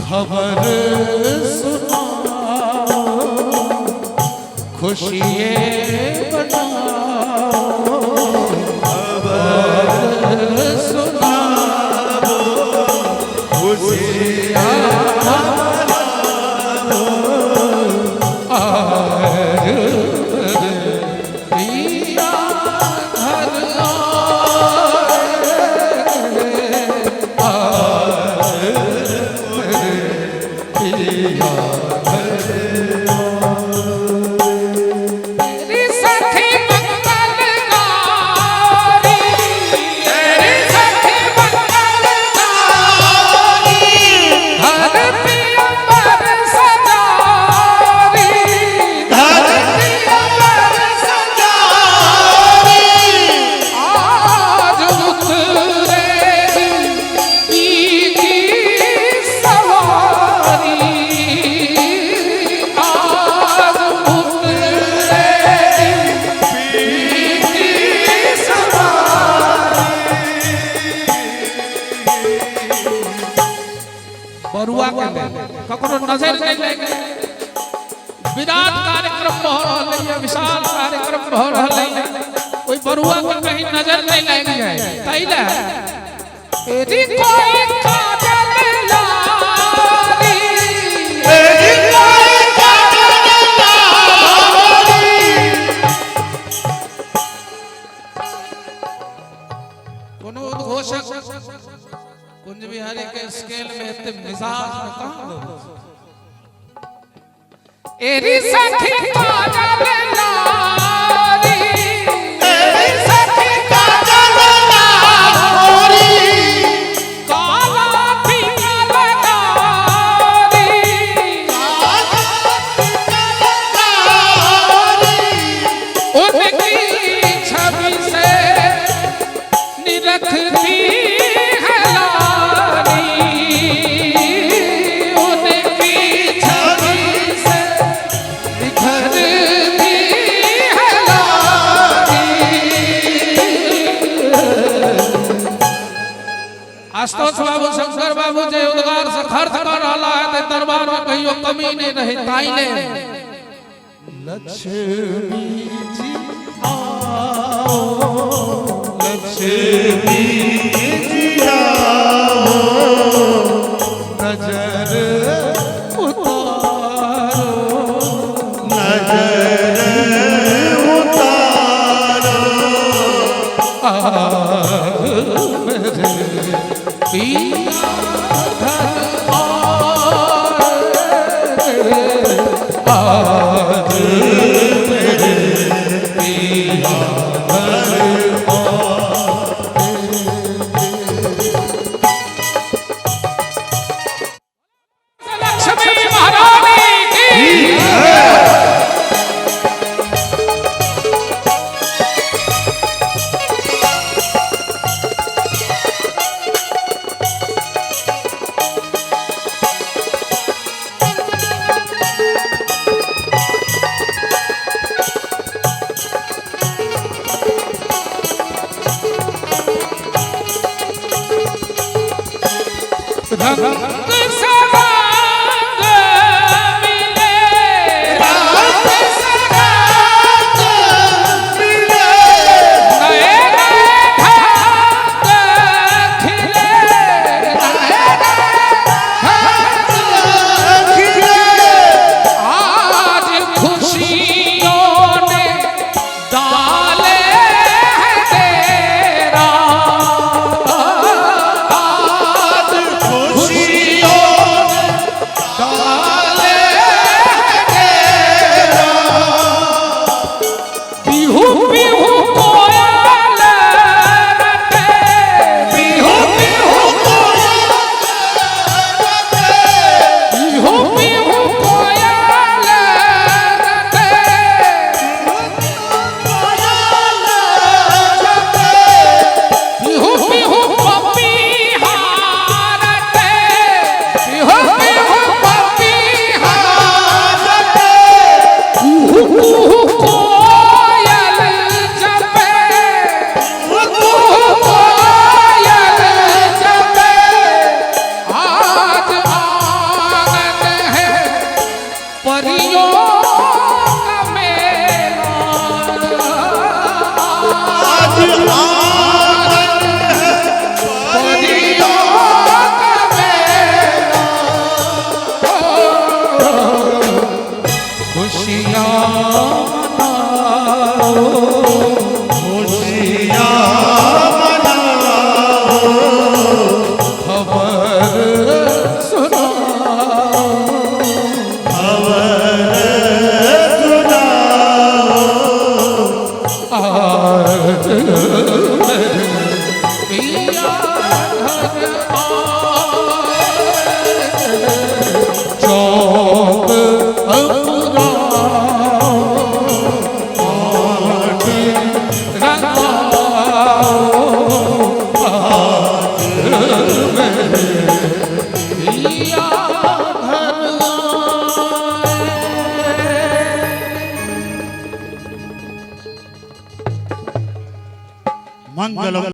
खबर सुना खुशिये बनाओ, खबर सुना खुशियाँ बरुआ के ककरो नजर नहीं लगे। विराट कार्यक्रम हो रहा है, विशाल कार्यक्रम हो रहा है, कोई बरुआ के कहीं नजर नहीं लग जाए। तैला एदी कोई काजल लारी, एदी कोई काजल लारी, कोनो उद्घोषक कुंज बिहारी के स्केल में इतने मिजाज में कहां एरी सखी काजल लारी, एरी सखी काजल लारी, काला पीला लगारी, काला पीला लगारी, उनकी छवि से निरखती आशुतोष बाबू, शंकर बाबू जे उद्गार से खर्च कर रहा है ते दरबार में कहियो कमी नहीं रहे। ताइले लक्ष्मी जी आओ, लक्ष्मी जी आओ, नजर उतारो, नजर उतारो, परियों का मेला आज आंगन है परियों का मेला खुशियाँ मनाओ खुशियाँ मनाओ खबर सुनाओ खबर सुनाओ आज पिया घर आए चौक अपना मंगलम।